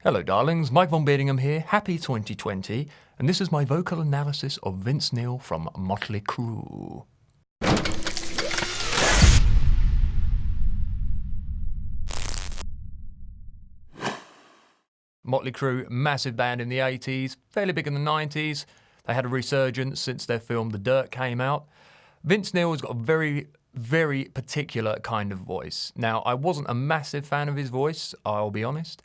Hello darlings, Mike Vonbeardingham here, happy 2020, and this is my vocal analysis of Vince Neil from Motley Crue. Motley Crue, massive band in the 80s, fairly big in the 90s. They had a resurgence since their film The Dirt came out. Vince Neil has got a very, very particular kind of voice. Now, I wasn't a massive fan of his voice, I'll be honest,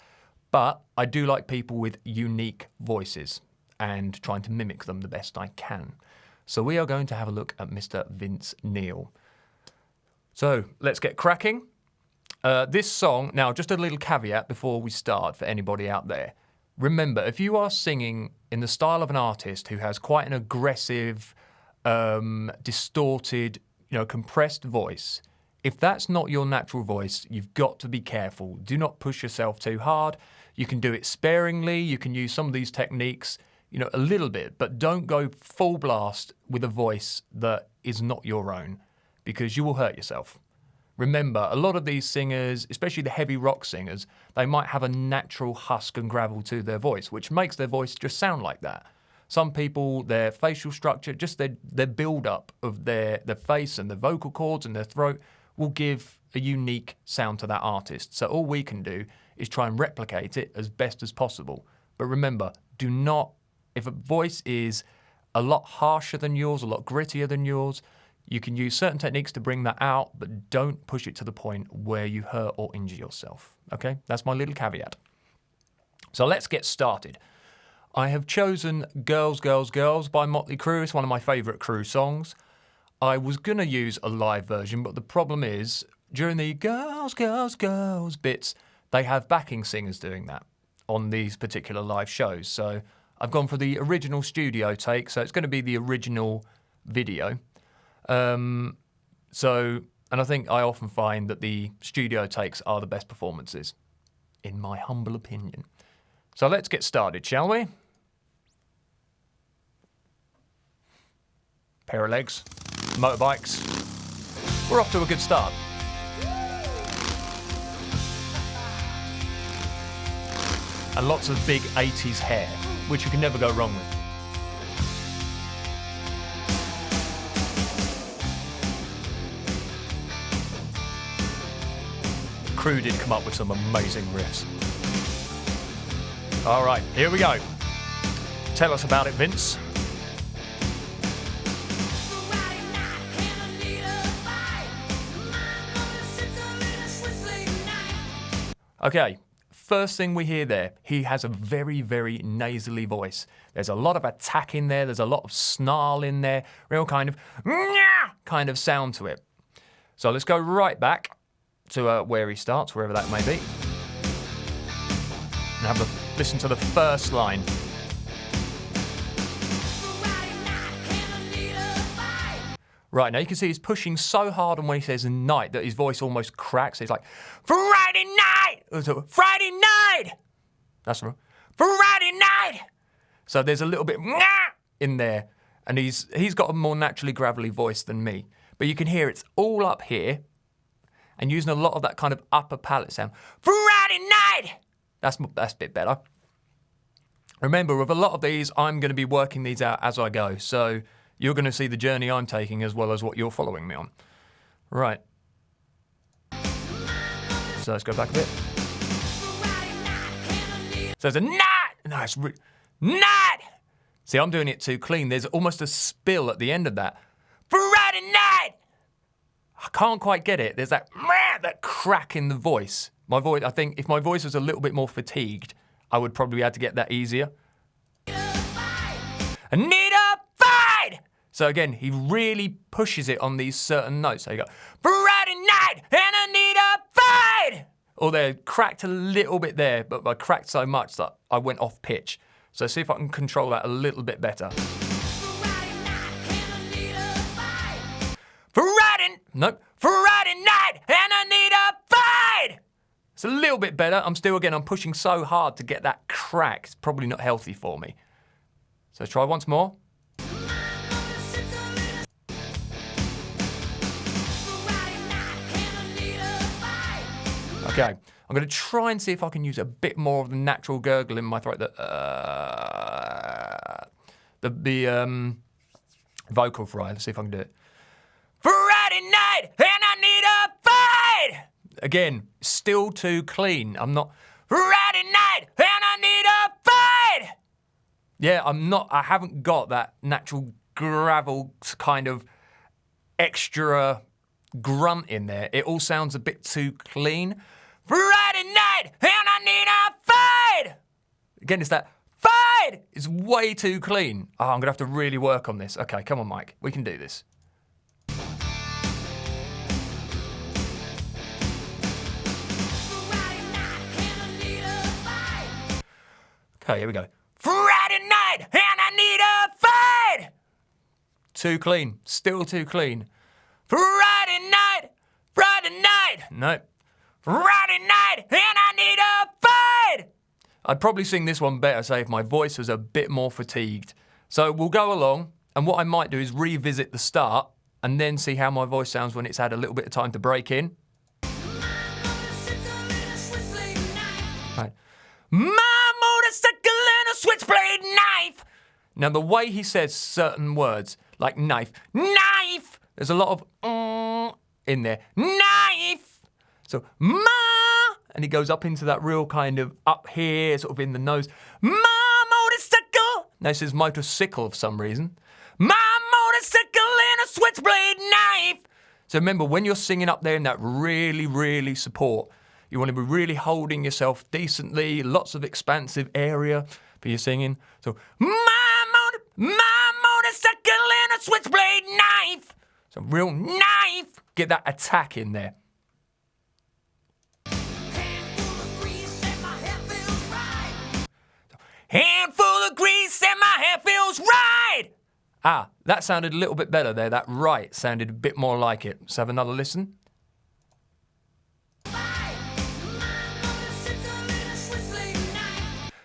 but I do like people with unique voices and trying to mimic them the best I can. So we are going to have a look at Mr. Vince Neil. So let's get cracking. This song, now just a little caveat before we start for anybody out there. Remember, if you are singing in the style of an artist who has quite an aggressive, distorted, compressed voice, if that's not your natural voice, you've got to be careful. Do not push yourself too hard. You can do it sparingly. You can use some of these techniques, a little bit, but don't go full blast with a voice that is not your own, because you will hurt yourself. Remember, a lot of these singers, especially the heavy rock singers, they might have a natural husk and gravel to their voice, which makes their voice just sound like that. Some people, their facial structure, just their build-up of their face and the vocal cords and their throat will give a unique sound to that artist. So all we can do is try and replicate it as best as possible. But remember, do not, if a voice is a lot harsher than yours, a lot grittier than yours, you can use certain techniques to bring that out, but don't push it to the point where you hurt or injure yourself. Okay, that's my little caveat. So let's get started. I have chosen Girls, Girls, Girls by Motley Crue. It's one of my favourite Crue songs. I was going to use a live version, but the problem is, during the Girls, Girls, Girls bits, they have backing singers doing that on these particular live shows. So I've gone for the original studio take, so it's going to be the original video. And I think I often find that the studio takes are the best performances, in my humble opinion. So let's get started, shall we? Pair of legs, motorbikes. We're off to a good start. And lots of big 80s hair, which you can never go wrong with. Crue did come up with some amazing riffs. All right, here we go. Tell us about it, Vince. Okay, first thing we hear there, he has a very, very nasally voice. There's a lot of attack in there, there's a lot of snarl in there, real kind of sound to it. So let's go right back to where he starts, wherever that may be. And have a listen to the first line. Right, now you can see he's pushing so hard on when he says night that his voice almost cracks. He's like, Friday night! Friday night! That's right. Friday night! So there's a little bit in there. And he's got a more naturally gravelly voice than me. But you can hear it's all up here and using a lot of that kind of upper palate sound. Friday night! That's a bit better. Remember, with a lot of these, I'm going to be working these out as I go. So you're going to see the journey I'm taking as well as what you're following me on. Right. So let's go back a bit. So there's a night! Nice. Night! See, I'm doing it too clean. There's almost a spill at the end of that. Friday night! I can't quite get it. There's that crack in the voice. My voice, I think if my voice was a little bit more fatigued, I would probably be able to get that easier. I need a fight! So again, he really pushes it on these certain notes. So you go, Friday night, and I need a fight! Or they cracked a little bit there, but I cracked so much that I went off pitch. So see if I can control that a little bit better. Friday night, and I need a fight! It's a little bit better. I'm pushing so hard to get that crack. It's probably not healthy for me. So try once more. Okay, I'm going to try and see if I can use a bit more of the natural gurgle in my throat. The vocal fry. Let's see if I can do it. Friday night and I need a fight. Again, still too clean. I'm not. Friday night and I need a fight. Yeah, I'm not. I haven't got that natural gravel kind of extra grunt in there. It all sounds a bit too clean. Friday night and I need a fight. Again, it's that fight. It's way too clean. Oh, I'm gonna have to really work on this. Okay, come on, Mike. We can do this. Okay, here we go. Friday night and I need a fight. Too clean. Still too clean. Friday night. No. Friday night and I need a fight. I'd probably sing this one better, say, if my voice was a bit more fatigued. So we'll go along, and what I might do is revisit the start and then see how my voice sounds when it's had a little bit of time to break in. Right. My motorcycle and a switchblade knife. Now, the way he says certain words, like knife, there's a lot of in there. Knife. So, and he goes up into that real kind of up here, sort of in the nose. My motorcycle. Now, he says motorcycle for some reason. My motorcycle and a switchblade knife. So remember, when you're singing up there in that really, really support, you want to be really holding yourself decently, lots of expansive area for your singing. So, my motorcycle and a switchblade knife. So real knife. Get that attack in there. Handful of grease and my hair feels right. Ah, that sounded a little bit better there. That right sounded a bit more like it. Let's have another listen.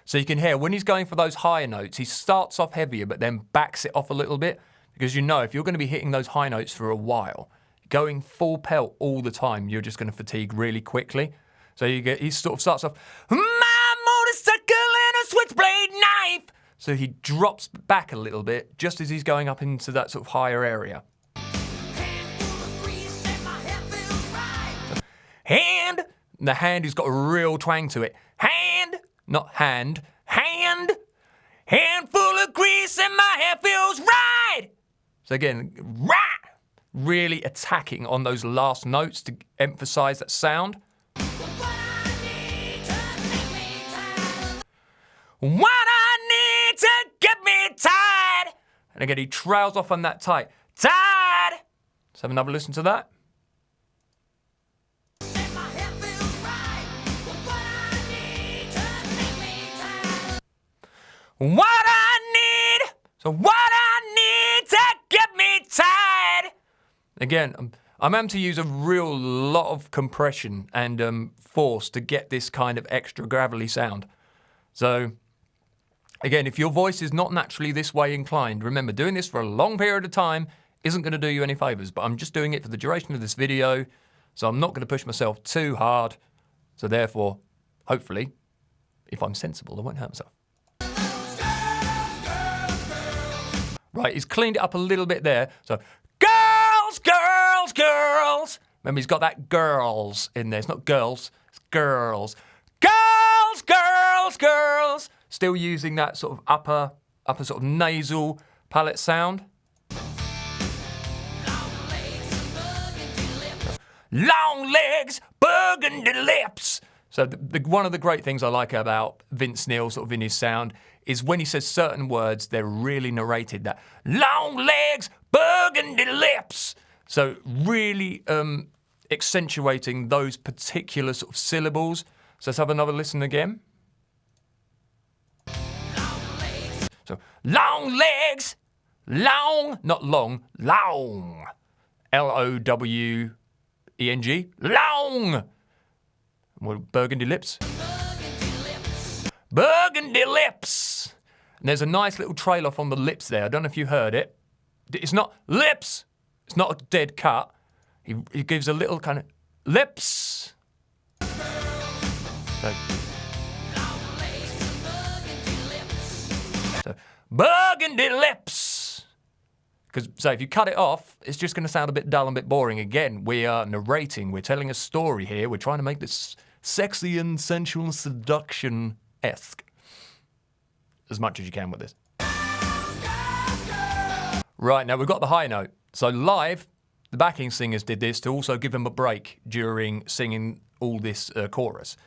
So you can hear when he's going for those higher notes, he starts off heavier but then backs it off a little bit. Because you know, if you're going to be hitting those high notes for a while, going full pelt all the time, you're just going to fatigue really quickly. So he sort of starts off, my motorcycle and a switchblade knife. So he drops back a little bit just as he's going up into that sort of higher area. Hand. The hand has got a real twang to it. Hand. Not hand. Hand. Handful of grease and my hair feels right. So again, right. Really attacking on those last notes to emphasize that sound. What I need to get me tied. And again, he trails off on that tight. Tied. Let's have another listen to that. What I need. So what I need to get me tied. Again, I'm having to use a real lot of compression and force to get this kind of extra gravelly sound. So, again, if your voice is not naturally this way inclined, remember, doing this for a long period of time isn't going to do you any favours, but I'm just doing it for the duration of this video, so I'm not going to push myself too hard. So therefore, hopefully, if I'm sensible, I won't hurt myself. Right, he's cleaned it up a little bit there. So, girls, girls, girls. Remember, he's got that girls in there. It's not girls, it's girls. Girls, girls, girls. Still using that sort of upper sort of nasal palate sound. Long legs, burgundy lips. So one of the great things I like about Vince Neil, sort of in his sound, is when he says certain words, they're really narrated. That long legs, burgundy lips. So really accentuating those particular sort of syllables. So let's have another listen again. So long legs, long, not long, long. Loweng, long. Burgundy lips. Burgundy lips. And there's a nice little trail off on the lips there. I don't know if you heard it. It's not lips. It's not a dead cut. He gives a little kind of lips. So, burgundy lips. Because, so if you cut it off, it's just going to sound a bit dull and a bit boring. Again, we are narrating. We're telling a story here. We're trying to make this sexy and sensual and seduction-esque. As much as you can with this. Right, now we've got the high note. So live, the backing singers did this to also give them a break during singing all this chorus.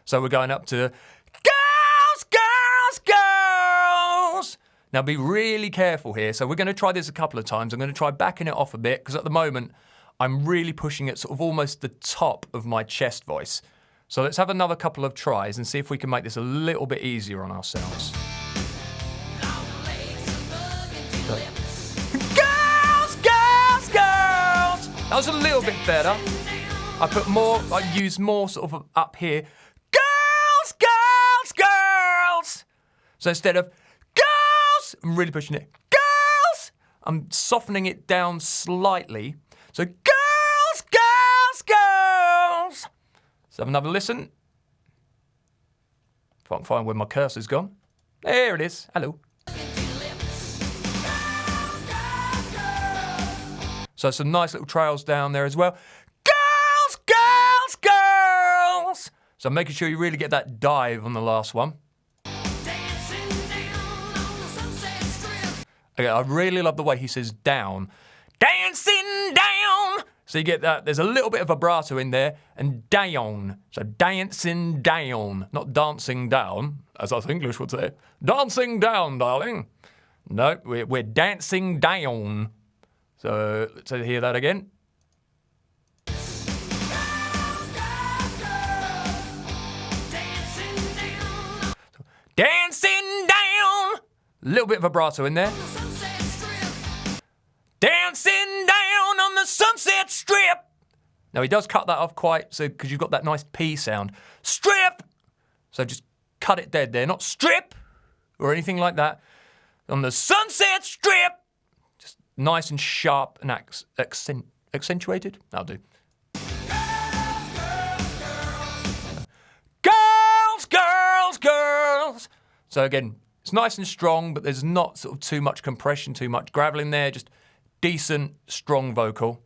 So we're going up to girls, girls, girls. Now be really careful here. So we're going to try this a couple of times. I'm going to try backing it off a bit because at the moment I'm really pushing it sort of almost the top of my chest voice. So let's have another couple of tries and see if we can make this a little bit easier on ourselves. Girls, girls, girls. That was a little bit better. I used more sort of up here. Girls, girls, girls. So instead of girls, I'm really pushing it. Girls, I'm softening it down slightly. So girls, girls, girls. Let's have another listen. If I can find where my cursor's gone. There it is. Hello. So some nice little trails down there as well. Girls, girls, girls. So making sure you really get that dive on the last one. Okay, I really love the way he says down. Dancing down. So you get that, there's a little bit of vibrato in there, and down. So dancing down, not dancing down, as us English would say. Dancing down, darling. No, we're dancing down. So let's hear that again. Dancing down. A little bit of vibrato in there. Dancing down on the Sunset Strip. Now he does cut that off quite, so because you've got that nice P sound. Strip. So just cut it dead there, not strip or anything like that. On the Sunset Strip. Just nice and sharp and accentuated. That'll do. Girls, girls, girls. So again, it's nice and strong, but there's not sort of too much compression, too much gravel in there. Just decent, strong vocal.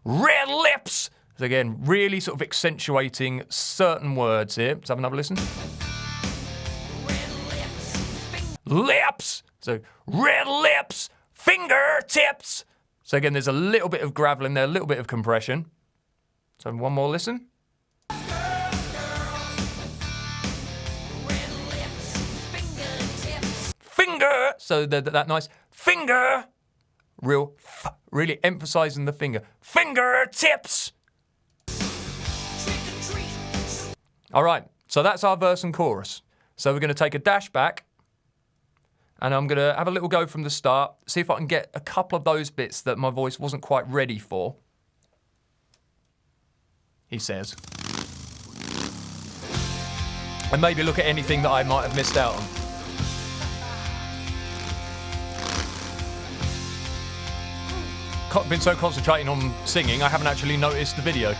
Red lips. So again, really sort of accentuating certain words here. Let's have another listen. Lips. So red lips, fingertips. So again, there's a little bit of gravel in there, a little bit of compression. So one more listen. Finger. So that nice finger. Real f, really emphasizing the finger. Fingertips. All right, so that's our verse and chorus. So we're going to take a dash back, and I'm going to have a little go from the start, see if I can get a couple of those bits that my voice wasn't quite ready for. He says. And maybe look at anything that I might have missed out on. Been so concentrating on singing, I haven't actually noticed the video.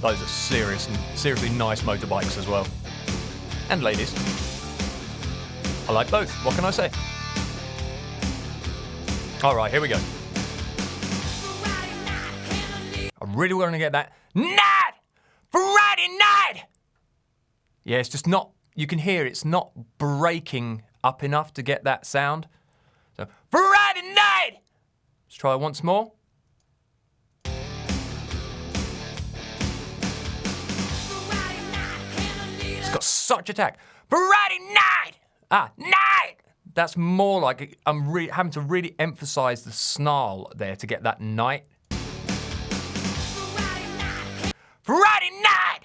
Those are seriously nice motorbikes as well. And ladies. I like both, what can I say? Alright, here we go. I really want to get that night! Friday night! Yeah, it's just not, you can hear it's not breaking up enough to get that sound. So, Friday night! Let's try it once more. It's got such attack. Friday night! Night! That's more like, I'm having to really emphasize the snarl there to get that night. Friday night!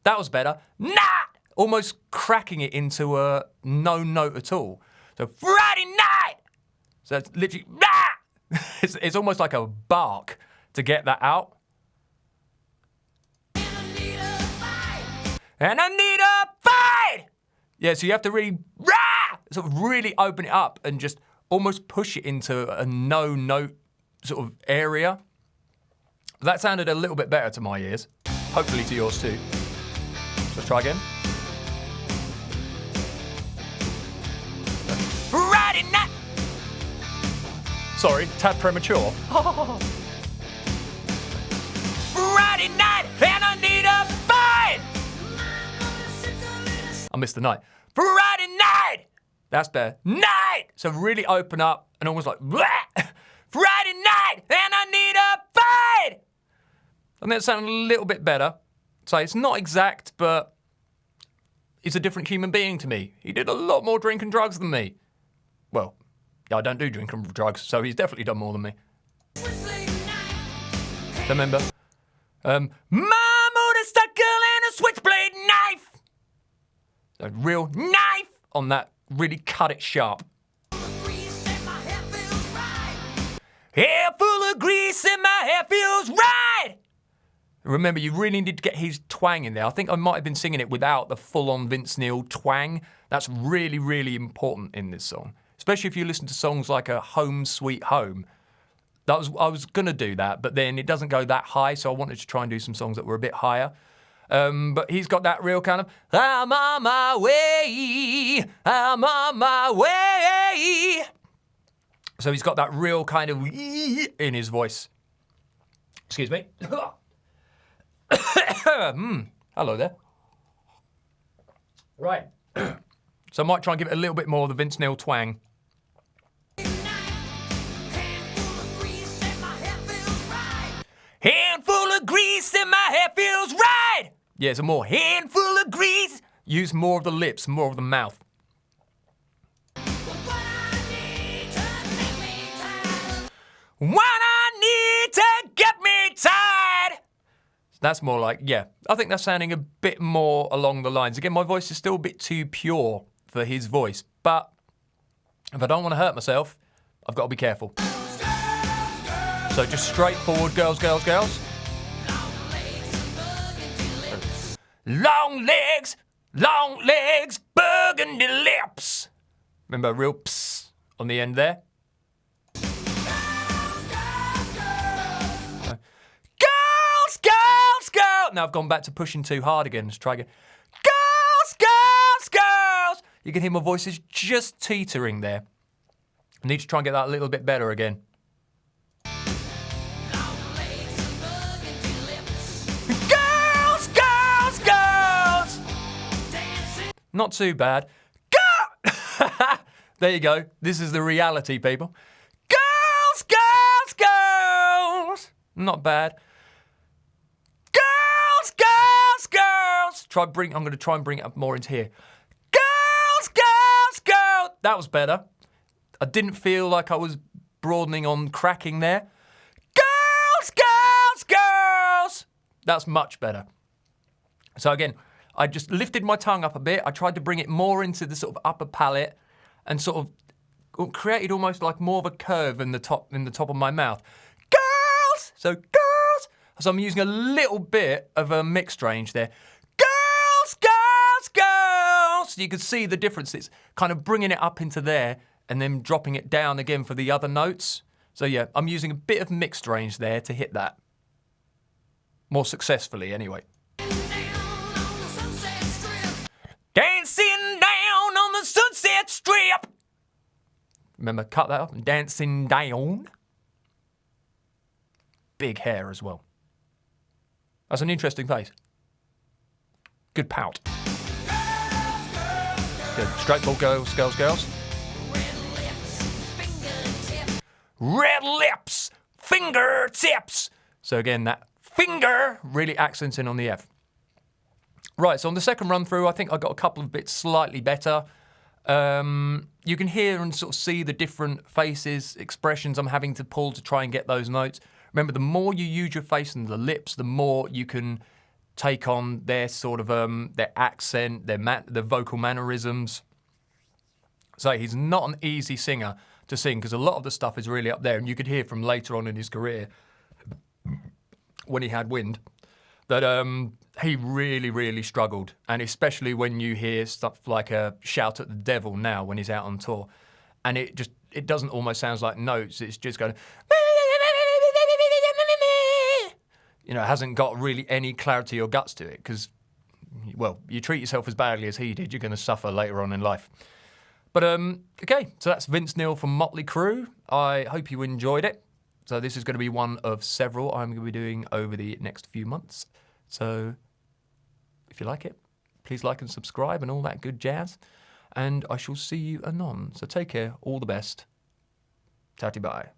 That was better. Night! Almost cracking it into a no note at all. So Friday night. So it's literally it's almost like a bark to get that out. And I need a fight. Yeah, so you have to really sort of really open it up and just almost push it into a no-note sort of area. That sounded a little bit better to my ears. Hopefully to yours too. Let's try again. Friday night! Sorry, tad premature. Friday night and I need a fight! I missed the night. Friday night! That's better. Night! So really open up and almost like, bleh! Friday night and I need a fight! And that sounded a little bit better. So it's not exact, but he's a different human being to me. He did a lot more drink and drugs than me. Well, I don't do drink and drugs, so he's definitely done more than me. Remember? My motorcycle and a switchblade knife! A real knife on that, really cut it sharp. Hair full of grease and my hair feels right! Remember, you really need to get his twang in there. I think I might have been singing it without the full-on Vince Neil twang. That's really, really important in this song. Especially if you listen to songs like a Home Sweet Home. I was going to do that, but then it doesn't go that high, so I wanted to try and do some songs that were a bit higher. But he's got that real kind of, I'm on my way, I'm on my way. So he's got that real kind of in his voice. Excuse me. Hello there. Right. So I might try and give it a little bit more of the Vince Neil twang. Handful of grease and my hair feels right! Yeah, so more handful of grease. Use more of the lips, more of the mouth. What I need to get me tied! That's more like, yeah, I think that's sounding a bit more along the lines. Again, my voice is still a bit too pure for his voice, but if I don't want to hurt myself, I've got to be careful. So just straightforward, girls, girls, girls. Long legs, burgundy lips. Remember, real psst on the end there. Girls, girls, girls. Now I've gone back to pushing too hard again. Let's try again. Girls, girls, girls. You can hear my voice is just teetering there. I need to try and get that a little bit better again. Girls, girls, girls. Not too bad. There you go. This is the reality, people. Girls, girls, girls. Not bad. Girls, girls, girls. I'm going to try and bring it up more into here. Girls, girls, girls. That was better. I didn't feel like I was broadening on cracking there. Girls, girls, girls. That's much better. So again, I just lifted my tongue up a bit. I tried to bring it more into the sort of upper palate and sort of created almost like more of a curve in the top of my mouth. Girls! So girls! So I'm using a little bit of a mixed range there. Girls, girls, girls! So you can see the difference. It's kind of bringing it up into there and then dropping it down again for the other notes. So yeah, I'm using a bit of mixed range there to hit that. More successfully, anyway. Dancing down on the Sunset Strip. Remember, cut that up. Dancing down. Big hair as well. That's an interesting face. Good pout. Good. Straightforward girls, girls, girls. Red lips, fingertips. So again, that finger really accenting on the F. Right, so on the second run through, I think I got a couple of bits slightly better. You can hear and sort of see the different faces, expressions I'm having to pull to try and get those notes. Remember, the more you use your face and the lips, the more you can take on their sort of their accent, their vocal mannerisms. So he's not an easy singer to sing because a lot of the stuff is really up there, and you could hear from later on in his career when he had wind that he really, really struggled, and especially when you hear stuff like Shout at the Devil now when he's out on tour. and it doesn't almost sound like notes. It's just going. You know, it hasn't got really any clarity or guts to it because, well, you treat yourself as badly as he did, you're going to suffer later on in life. But, okay, so that's Vince Neil from Motley Crue. I hope you enjoyed it. So this is going to be one of several I'm going to be doing over the next few months. So if you like it, please like and subscribe and all that good jazz. And I shall see you anon. So take care, all the best. Tatty bye.